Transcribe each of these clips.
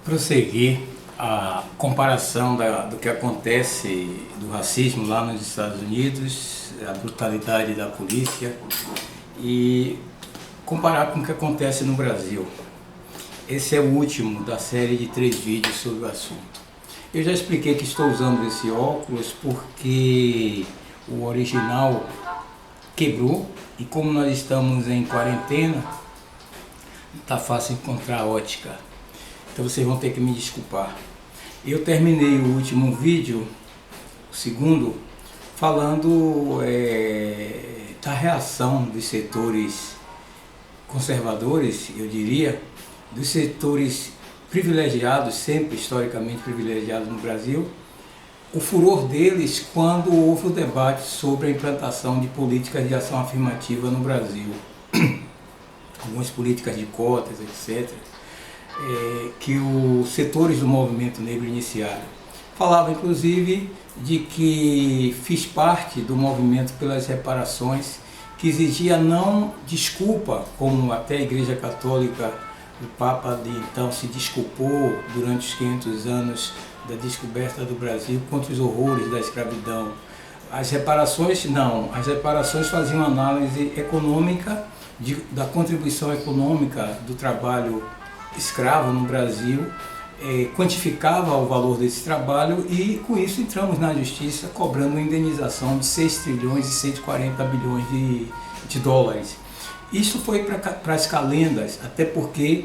prosseguir a comparação do que acontece do racismo lá nos Estados Unidos, a brutalidade da polícia, e comparar com o que acontece no Brasil. Esse é o último da série de 3 vídeos sobre o assunto. Eu já expliquei que estou usando esse óculos porque o original quebrou e como nós estamos em quarentena, está fácil encontrar ótica. Então vocês vão ter que me desculpar. Eu terminei o último vídeo, o segundo, falando da reação dos setores conservadores, eu diria, dos setores privilegiados, sempre historicamente privilegiados no Brasil, o furor deles quando houve o debate sobre a implantação de políticas de ação afirmativa no Brasil. Algumas políticas de cotas, etc., que os setores do movimento negro iniciaram. Falava inclusive de que fiz parte do movimento pelas reparações, que exigia não desculpa, como até a Igreja Católica, o Papa de então se desculpou durante os 500 anos da descoberta do Brasil contra os horrores da escravidão. As reparações não, as reparações faziam análise econômica da contribuição econômica do trabalho escravo no Brasil, quantificava o valor desse trabalho e com isso entramos na justiça cobrando uma indenização de 6 trilhões e 140 bilhões de dólares. Isso foi para as calendas, até porque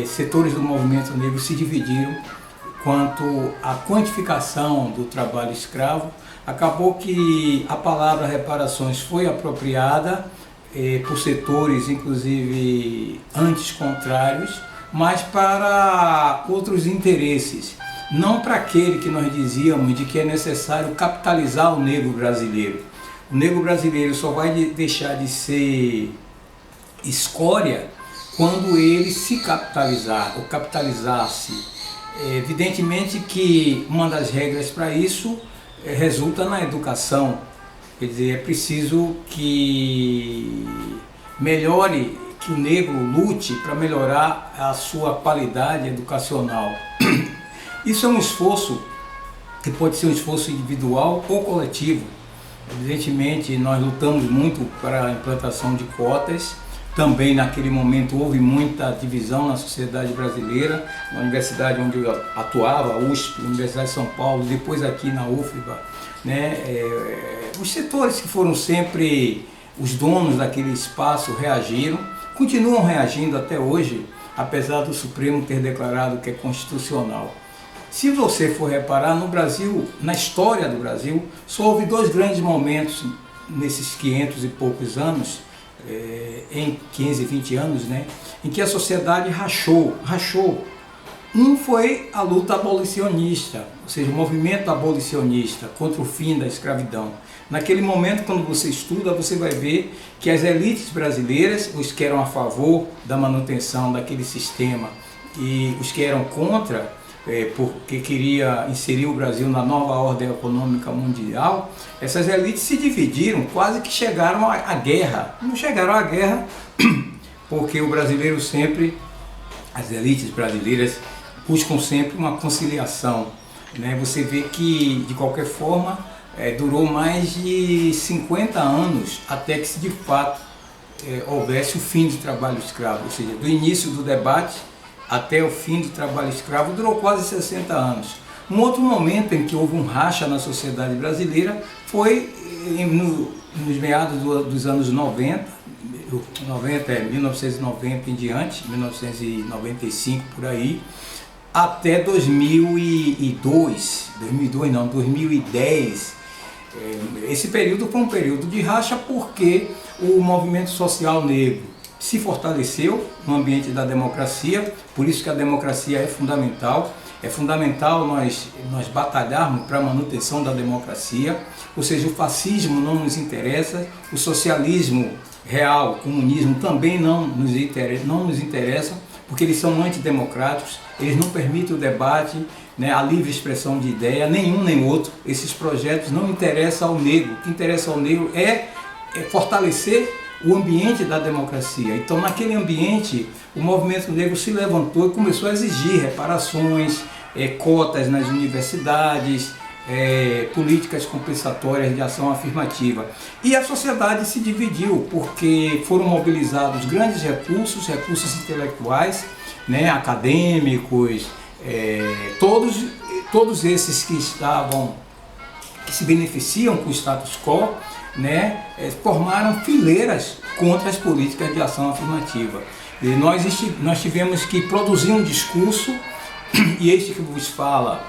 setores do movimento negro se dividiram quanto à quantificação do trabalho escravo. Acabou que a palavra reparações foi apropriada por setores, inclusive antes contrários, mas para outros interesses, não para aquele que nós dizíamos de que é necessário capitalizar o negro brasileiro. O negro brasileiro só vai deixar de ser escória quando ele se capitalizar ou capitalizar-se. Evidentemente que uma das regras para isso resulta na educação. Quer dizer, é preciso que melhore, que o negro lute para melhorar a sua qualidade educacional. Isso é um esforço que pode ser um esforço individual ou coletivo. Evidentemente, nós lutamos muito para a implantação de cotas. Também naquele momento houve muita divisão na sociedade brasileira, na universidade onde eu atuava, a USP, Universidade de São Paulo, depois aqui na UFBA, né? Os setores que foram sempre os donos daquele espaço reagiram, continuam reagindo até hoje, apesar do Supremo ter declarado que é constitucional. Se você for reparar, no Brasil, na história do Brasil, só houve 2 grandes momentos nesses 500 e poucos anos, em 15, 20 anos, né, em que a sociedade rachou. Um foi a luta abolicionista, ou seja, o movimento abolicionista contra o fim da escravidão. Naquele momento, quando você estuda, você vai ver que as elites brasileiras, os que eram a favor da manutenção daquele sistema e os que eram contra, porque queria inserir o Brasil na nova ordem econômica mundial, essas elites se dividiram, quase que chegaram à guerra. Não chegaram à guerra porque o brasileiro sempre, as elites brasileiras buscam sempre uma conciliação, né? Você vê que, de qualquer forma, durou mais de 50 anos até que de fato houvesse o fim do trabalho escravo, ou seja, do início do debate até o fim do trabalho escravo durou quase 60 anos. Um outro momento em que houve um racha na sociedade brasileira foi nos meados dos anos 90, 1990 em diante, 1995 por aí, até 2010. Esse período foi um período de racha porque o movimento social negro se fortaleceu no ambiente da democracia, por isso que a democracia é fundamental. É fundamental nós batalharmos para a manutenção da democracia, ou seja, o fascismo não nos interessa, o socialismo real, o comunismo também não nos interessam, porque eles são antidemocráticos, eles não permitem o debate, né, a livre expressão de ideia, nenhum nem outro. Esses projetos não interessam ao negro. O que interessa ao negro é fortalecer o ambiente da democracia. Então, naquele ambiente, o movimento negro se levantou e começou a exigir reparações, cotas nas universidades, políticas compensatórias de ação afirmativa. E a sociedade se dividiu, porque foram mobilizados grandes recursos intelectuais, né, acadêmicos, todos esses que se beneficiam com o status quo, né, formaram fileiras contra as políticas de ação afirmativa. E nós tivemos que produzir um discurso, e este que vos fala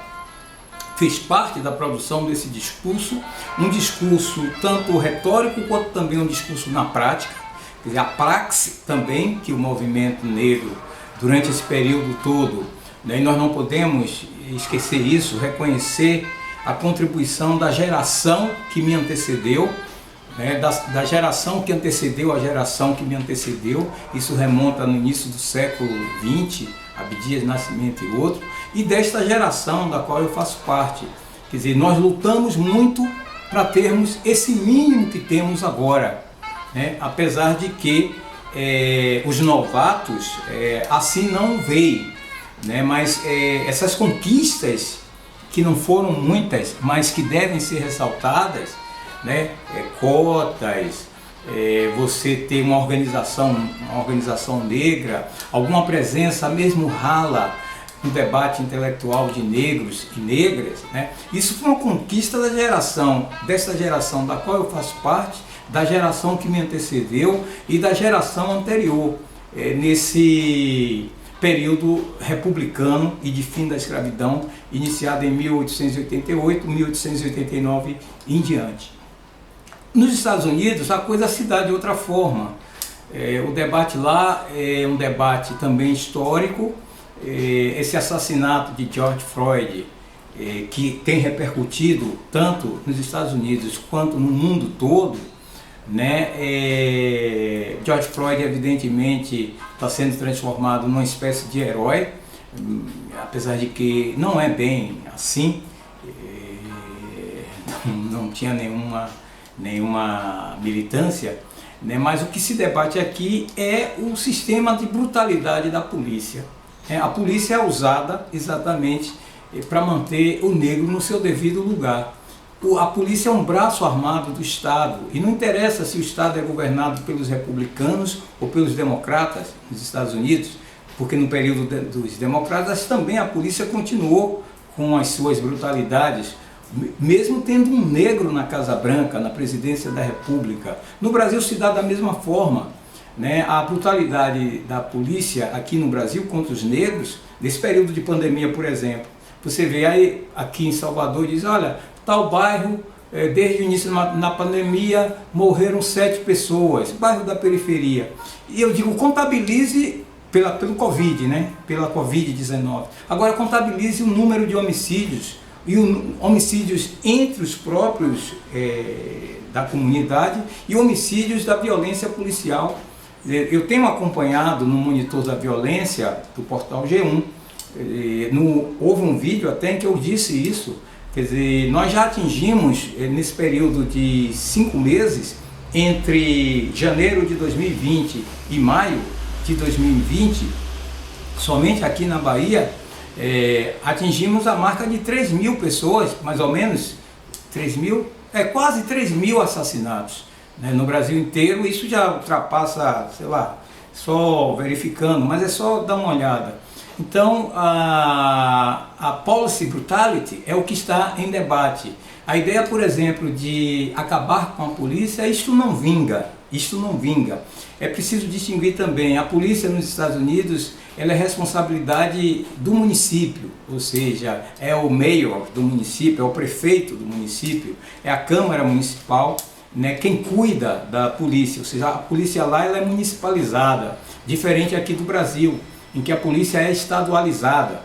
fez parte da produção desse discurso, um discurso tanto retórico quanto também um discurso na prática, quer dizer, a praxe também que o movimento negro, durante esse período todo, né, e nós não podemos esquecer isso, reconhecer a contribuição da geração que me antecedeu, né, da geração que antecedeu a geração que me antecedeu. Isso remonta no início do século XX, Abdias Nascimento e outro, e desta geração da qual eu faço parte. Quer dizer, nós lutamos muito para termos esse mínimo que temos agora, né, apesar de que os novatos assim não veem, né, mas essas conquistas, que não foram muitas, mas que devem ser ressaltadas, né, cotas, você ter uma organização negra, alguma presença mesmo rala no debate intelectual de negros e negras, né? Isso foi uma conquista dessa geração da qual eu faço parte, da geração que me antecedeu e da geração anterior, nesse período republicano e de fim da escravidão, iniciado em 1888, 1889 e em diante. Nos Estados Unidos a coisa se dá de outra forma. O debate lá é um debate também histórico. Esse assassinato de George Floyd, que tem repercutido tanto nos Estados Unidos quanto no mundo todo, né? George Floyd evidentemente está sendo transformado numa espécie de herói, apesar de que não é bem assim, não tinha nenhuma militância, né? Mas o que se debate aqui é o sistema de brutalidade da polícia. A polícia é usada exatamente para manter o negro no seu devido lugar. A polícia é um braço armado do Estado, e não interessa se o Estado é governado pelos republicanos ou pelos democratas nos Estados Unidos, porque no período dos democratas também a polícia continuou com as suas brutalidades, mesmo tendo um negro na Casa Branca, na presidência da República. No Brasil se dá da mesma forma, né? A brutalidade da polícia aqui no Brasil contra os negros, nesse período de pandemia, por exemplo, você vê aí aqui em Salvador e diz, olha, tal bairro, desde o início na pandemia, morreram 7 pessoas, bairro da periferia. E eu digo, contabilize pelo Covid, né? Pela Covid-19. Agora contabilize o número de homicídios, e homicídios entre os próprios da comunidade e homicídios da violência policial. Eu tenho acompanhado no monitor da violência do portal G1, houve um vídeo até em que eu disse isso. Quer dizer, nós já atingimos, nesse período de 5 meses, entre janeiro de 2020 e maio de 2020, somente aqui na Bahia, atingimos a marca de 3.000 pessoas, mais ou menos, 3.000, quase 3.000 assassinatos, né? No Brasil inteiro. Isso já ultrapassa, sei lá, só verificando, mas é só dar uma olhada. Então, a policy brutality é o que está em debate. A ideia, por exemplo, de acabar com a polícia, isto não vinga. É preciso distinguir também, a polícia nos Estados Unidos, ela é responsabilidade do município, ou seja, é o mayor do município, é o prefeito do município, é a Câmara Municipal, né, quem cuida da polícia, ou seja, a polícia lá ela é municipalizada, diferente aqui do Brasil, em que a polícia é estadualizada,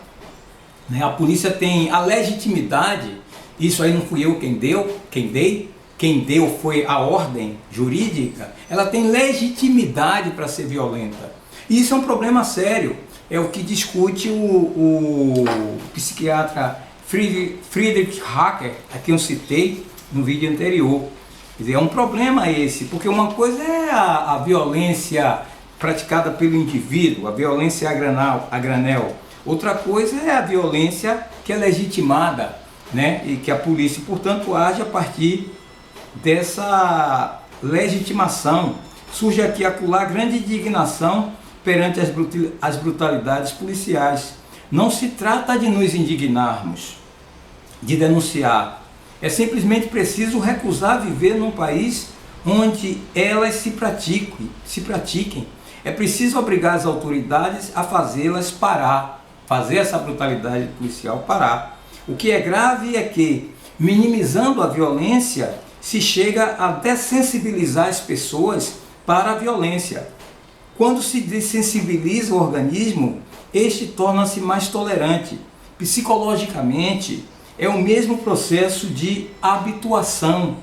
né? A polícia tem a legitimidade, isso aí não fui eu quem deu foi a ordem jurídica, ela tem legitimidade para ser violenta. E isso é um problema sério, é o que discute o psiquiatra Friedrich Hacker, a quem eu citei no vídeo anterior. Quer dizer, é um problema esse, porque uma coisa é a violência praticada pelo indivíduo, a violência a granel. Outra coisa é a violência que é legitimada, né? E que a polícia, portanto, age a partir dessa legitimação. Surge aqui e acolá grande indignação perante as brutalidades policiais. Não se trata de nos indignarmos, de denunciar. É simplesmente preciso recusar viver num país onde elas se pratiquem. É preciso obrigar as autoridades a fazê-las parar, fazer essa brutalidade policial parar. O que é grave é que, minimizando a violência, se chega a dessensibilizar as pessoas para a violência. Quando se dessensibiliza o organismo, este torna-se mais tolerante. Psicologicamente, é o mesmo processo de habituação.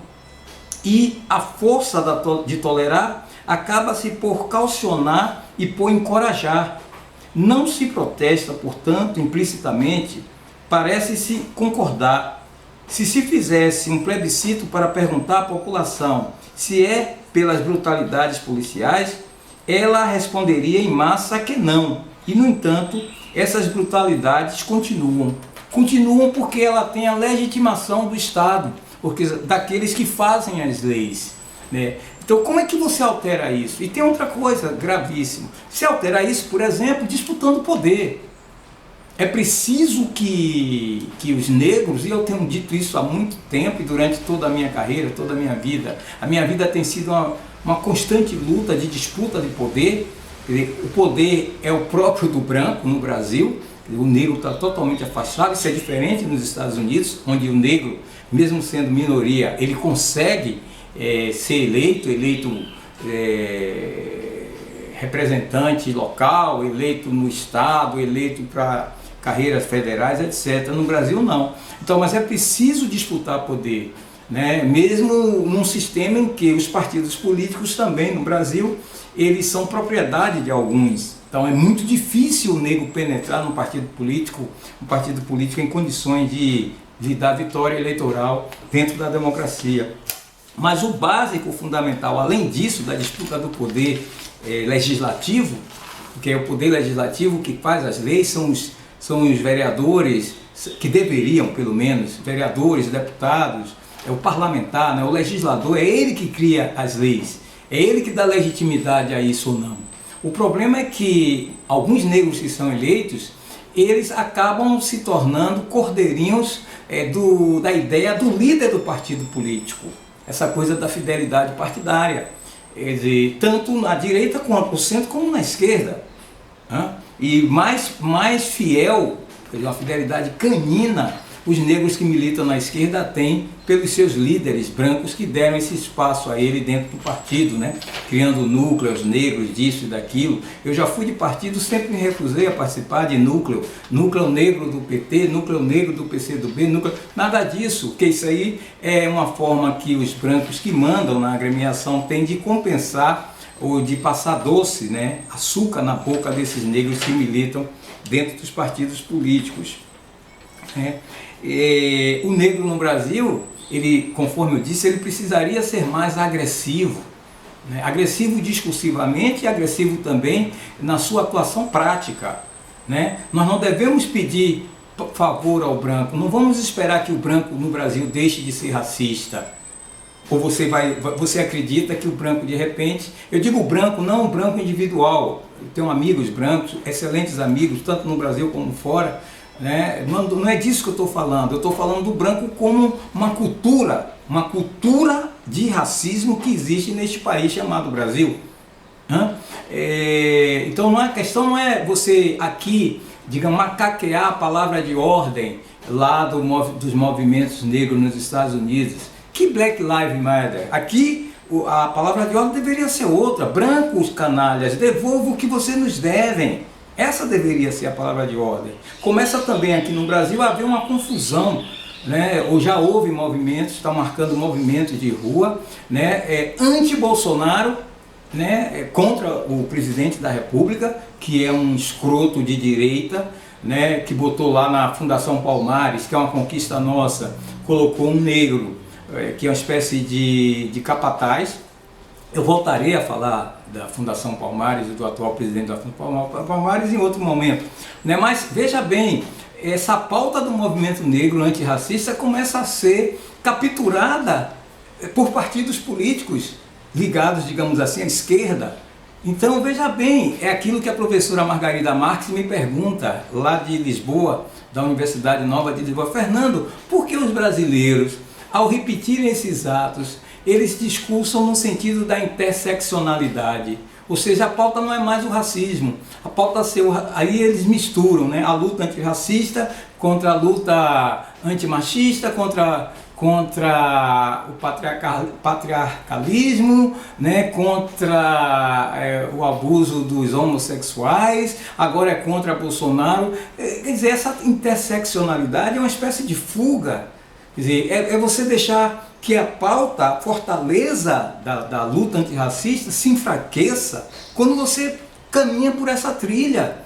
E a força de tolerar acaba-se por caucionar e por encorajar. Não se protesta, portanto, implicitamente, parece-se concordar. Se fizesse um plebiscito para perguntar à população se é pelas brutalidades policiais, ela responderia em massa que não. E, no entanto, essas brutalidades continuam. Continuam porque ela tem a legitimação do Estado, porque daqueles que fazem as leis, né? Então, como é que você altera isso? E tem outra coisa gravíssima. Você altera isso, por exemplo, disputando poder. É preciso que os negros, e eu tenho dito isso há muito tempo e durante toda a minha carreira, toda a minha vida tem sido uma constante luta de disputa de poder. Quer dizer, o poder é o próprio do branco no Brasil, o negro está totalmente afastado. Isso é diferente nos Estados Unidos, onde o negro, mesmo sendo minoria, ele consegue ser eleito representante local, eleito no estado, eleito para carreiras federais, etc. No Brasil não. Então, mas é preciso disputar poder, né? Mesmo num sistema em que os partidos políticos também no Brasil, eles são propriedade de alguns. Então é muito difícil o negro penetrar num partido político em condições de dar vitória eleitoral dentro da democracia. Mas o básico, o fundamental, além disso, da disputa do poder legislativo, porque é o poder legislativo que faz as leis, são os vereadores, que deveriam, pelo menos, vereadores, deputados, é o parlamentar, né? O legislador, é ele que cria as leis, é ele que dá legitimidade a isso ou não. O problema é que alguns negros que são eleitos, eles acabam se tornando cordeirinhos da ideia do líder do partido político. Essa coisa da fidelidade partidária. Quer dizer, tanto na direita quanto no centro como na esquerda. Né? E mais fiel, quer dizer, uma fidelidade canina, os negros que militam na esquerda têm pelos seus líderes brancos que deram esse espaço a ele dentro do partido, né? Criando núcleos negros disso e daquilo. Eu já fui de partido, sempre me recusei a participar de núcleo negro do PT, núcleo negro do PCdoB, nada disso, porque isso aí é uma forma que os brancos que mandam na agremiação têm de compensar ou de passar doce, né? Açúcar na boca desses negros que militam dentro dos partidos políticos. O negro no Brasil, ele, conforme eu disse, ele precisaria ser mais agressivo, né? Agressivo discursivamente e agressivo também na sua atuação prática, né? Nós não devemos pedir favor ao branco, não vamos esperar que o branco no Brasil deixe de ser racista. Ou você acredita que o branco, de repente, eu digo branco, não o branco individual, eu tenho amigos brancos, excelentes amigos, tanto no Brasil como fora, né? Não é disso que eu estou falando, eu estou falando do branco como uma cultura de racismo que existe neste país chamado Brasil. Então a questão não é você aqui, digamos, macaquear a palavra de ordem lá dos movimentos negros nos Estados Unidos. Que Black Lives Matter? Aqui a palavra de ordem deveria ser outra. Brancos canalhas, devolvam o que vocês nos devem. Essa deveria ser a palavra de ordem. Começa também aqui no Brasil a haver uma confusão, né? Ou já houve movimentos, está marcando movimentos de rua, né? Anti-Bolsonaro, né? Contra o presidente da República, que é um escroto de direita, né? Que botou lá na Fundação Palmares, que é uma conquista nossa, colocou um negro que é uma espécie de capataz. Eu voltarei a falar da Fundação Palmares e do atual presidente da Fundação Palmares em outro momento, né? Mas veja bem, essa pauta do movimento negro antirracista começa a ser capturada por partidos políticos ligados, digamos assim, à esquerda. Então veja bem, é aquilo que a professora Margarida Marques me pergunta lá de Lisboa, da Universidade Nova de Lisboa: Fernando, por que os brasileiros, ao repetirem esses atos, eles discursam no sentido da interseccionalidade? Ou seja, a pauta não é mais o racismo, a pauta aí eles misturam, né, a luta antirracista contra a luta antimachista, contra o patriarcalismo, né, contra o abuso dos homossexuais, agora é contra Bolsonaro. Quer dizer, essa interseccionalidade é uma espécie de fuga. Quer dizer, é você deixar que a pauta, a fortaleza da luta antirracista se enfraqueça quando você caminha por essa trilha,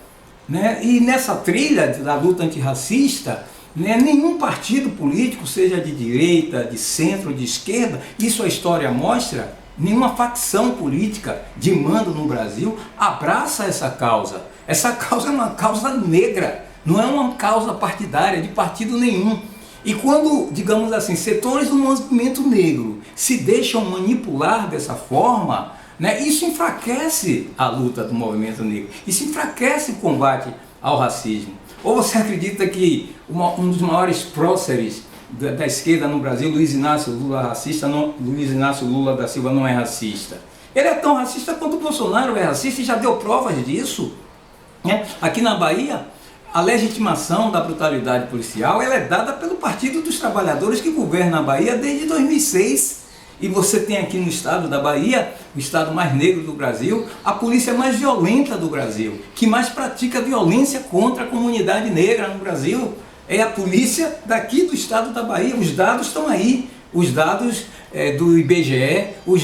né? E nessa trilha da luta antirracista, né, nenhum partido político, seja de direita, de centro, de esquerda, isso a história mostra, nenhuma facção política de mando no Brasil abraça essa causa. Essa causa é uma causa negra, não é uma causa partidária de partido nenhum. E quando, digamos assim, setores do movimento negro se deixam manipular dessa forma, né, isso enfraquece a luta do movimento negro, isso enfraquece o combate ao racismo. Ou você acredita que um dos maiores próceres da esquerda no Brasil, Luiz Inácio Lula Luiz Inácio Lula da Silva, não é racista? Ele é tão racista quanto o Bolsonaro é racista e já deu provas disso, né? Aqui na Bahia, a legitimação da brutalidade policial ela é dada pelo Partido dos Trabalhadores que governa a Bahia desde 2006. E você tem aqui no estado da Bahia, o estado mais negro do Brasil, a polícia mais violenta do Brasil, que mais pratica violência contra a comunidade negra no Brasil. É a polícia daqui do estado da Bahia. Os dados estão aí. Os dados do IBGE, o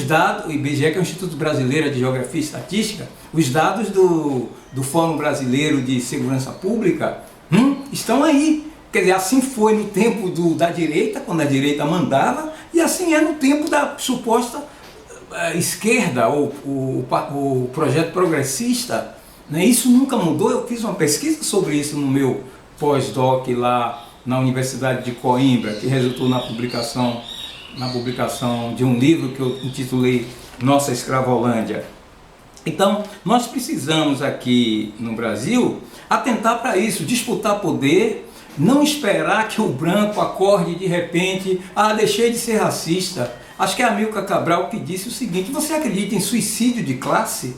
IBGE, que é o Instituto Brasileiro de Geografia e Estatística, os dados do Fórum Brasileiro de Segurança Pública estão aí. Quer dizer, assim foi no tempo da direita, quando a direita mandava, e assim é no tempo da suposta esquerda, ou o projeto progressista, né? Isso nunca mudou. Eu fiz uma pesquisa sobre isso no meu pós-doc lá na Universidade de Coimbra, que resultou na publicação de um livro que eu intitulei Nossa Escravolândia. Então, nós precisamos aqui no Brasil atentar para isso, disputar poder, não esperar que o branco acorde de repente: deixei de ser racista. Acho que é Amílcar Cabral que disse o seguinte: você acredita em suicídio de classe?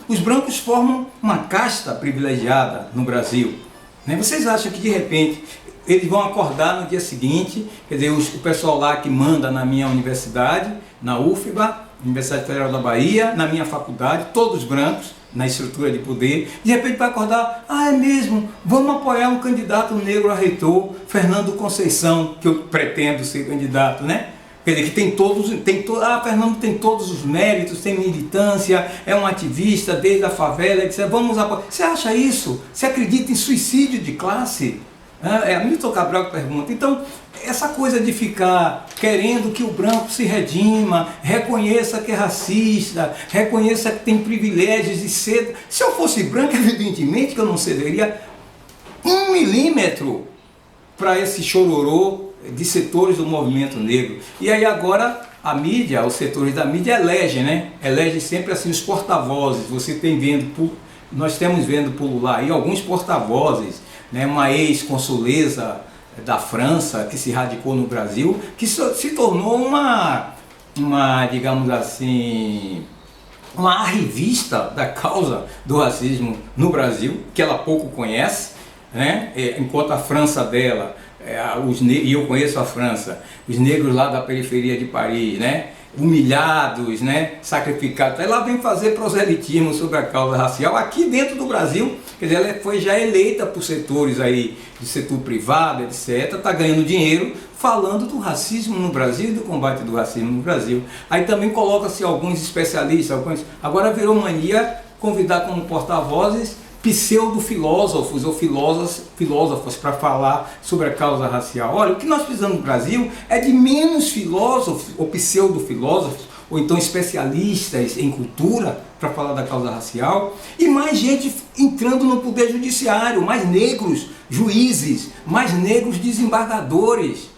Os brancos formam uma casta privilegiada no Brasil, né? Vocês acham que de repente eles vão acordar no dia seguinte, quer dizer, o pessoal lá que manda na minha universidade, na UFBA, Universidade Federal da Bahia, na minha faculdade, todos brancos, na estrutura de poder, de repente vai acordar: é mesmo, vamos apoiar um candidato negro a reitor, Fernando Conceição, que eu pretendo ser candidato, né? Quer dizer, que Fernando tem todos os méritos, tem militância, é um ativista desde a favela, etc. Vamos apoiar. Você acha isso? Você acredita em suicídio de classe? É Amílcar Cabral que pergunta. Então, essa coisa de ficar querendo que o branco se redima, reconheça que é racista, reconheça que tem privilégios e ceda. Se eu fosse branco, evidentemente que eu não cederia 1 milímetro para esse chororô de setores do movimento negro. E aí agora a mídia, os setores da mídia elegem, né? Elege sempre assim os porta-vozes. Nós temos vendo pulular aí alguns porta-vozes, né? Uma ex-consuleza da França que se radicou no Brasil, que se tornou uma digamos assim, uma arquivista da causa do racismo no Brasil, que ela pouco conhece, né? Enquanto a França dela, e eu conheço a França, os negros lá da periferia de Paris, né? Humilhados, né? Sacrificados, ela vem fazer proselitismo sobre a causa racial aqui dentro do Brasil. Quer dizer, ela foi já eleita por setores aí do setor privado, etc. Está ganhando dinheiro falando do racismo no Brasil e do combate do racismo no Brasil. Aí também coloca-se alguns especialistas, agora virou mania convidar como porta-vozes pseudo-filósofos ou filósofos para falar sobre a causa racial. Olha, o que nós precisamos no Brasil é de menos filósofos ou pseudo-filósofos, ou então especialistas em cultura para falar da causa racial, e mais gente entrando no poder judiciário, mais negros juízes, mais negros desembargadores,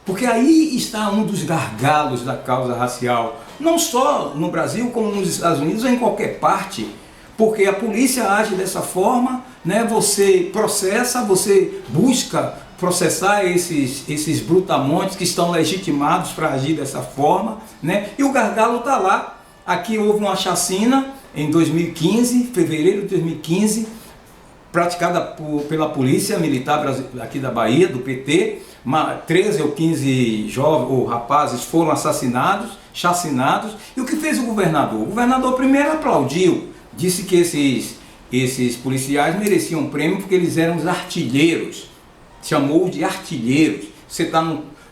porque aí está um dos gargalos da causa racial, não só no Brasil como nos Estados Unidos ou em qualquer parte, porque a polícia age dessa forma, né? Você processa, você busca processar esses brutamontes que estão legitimados para agir dessa forma, né? E o gargalo está lá. Aqui houve uma chacina em 2015, fevereiro de 2015, praticada pela polícia militar aqui da Bahia, do PT. 13 ou 15 jovens ou rapazes foram assassinados, chacinados. E o que fez o governador? O governador primeiro aplaudiu, disse que esses policiais mereciam um prêmio porque eles eram os artilheiros. Chamou de artilheiros. Você está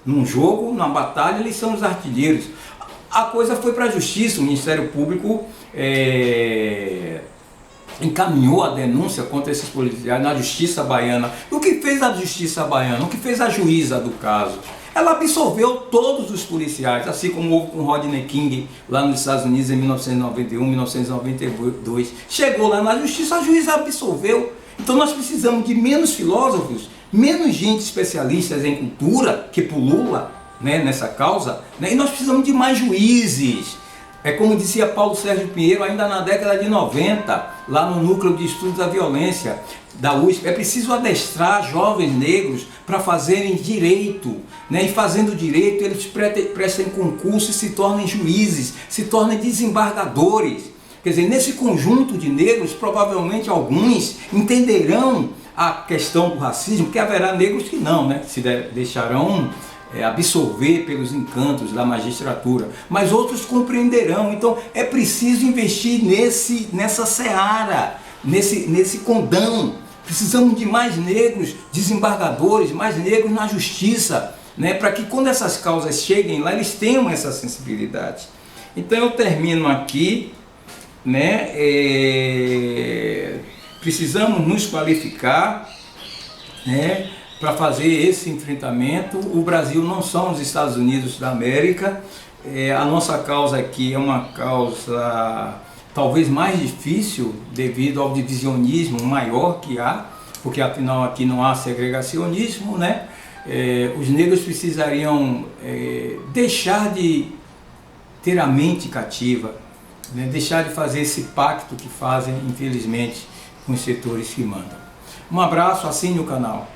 num jogo, numa batalha, eles são os artilheiros. A coisa foi para a justiça, o Ministério Público encaminhou a denúncia contra esses policiais na justiça baiana. E o que fez a justiça baiana? O que fez a juíza do caso? Ela absolveu todos os policiais, assim como houve com Rodney King lá nos Estados Unidos em 1991, 1992. Chegou lá na justiça, a juíza absolveu. Então nós precisamos de menos filósofos, menos gente especialista em cultura que pulula, né, nessa causa, né? E nós precisamos de mais juízes. É como dizia Paulo Sérgio Pinheiro ainda na década de 90, lá no Núcleo de Estudos da Violência da USP, é preciso adestrar jovens negros para fazerem direito, né? E fazendo direito eles prestem concurso e se tornem juízes, se tornem desembargadores. Quer dizer, nesse conjunto de negros, provavelmente alguns entenderão a questão do racismo, porque haverá negros que não, né? Se deixarão absorver pelos encantos da magistratura, mas outros compreenderão. Então é preciso investir nessa seara, nesse condão. Precisamos de mais negros desembargadores, mais negros na justiça, né? Para que quando essas causas cheguem lá, eles tenham essa sensibilidade. Então eu termino aqui, né? Precisamos nos qualificar, né, para fazer esse enfrentamento. O Brasil não são os Estados Unidos da América. A nossa causa aqui é uma causa talvez mais difícil devido ao divisionismo maior que há, porque afinal aqui não há segregacionismo, né? Os negros precisariam deixar de ter a mente cativa, né? Deixar de fazer esse pacto que fazem, infelizmente, com os setores que mandam. Um abraço, assine o canal.